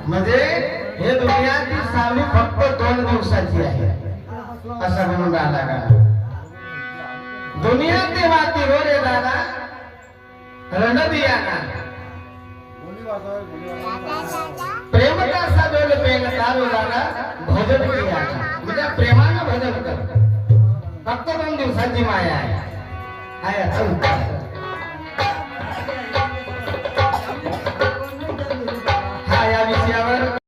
म्हणजे हे दुनियाची सावली फक्त 2 दिवसाची आहे असं म्हणून राहिला का दुनिया ते वाती हो रे दादा रण दिया ना प्रेम का साधोल पेन तारो दादा भजन किया म्हणजे प्रेमानं भजन कर फक्त 2 दिवसाची माया आहे हा या विषयावर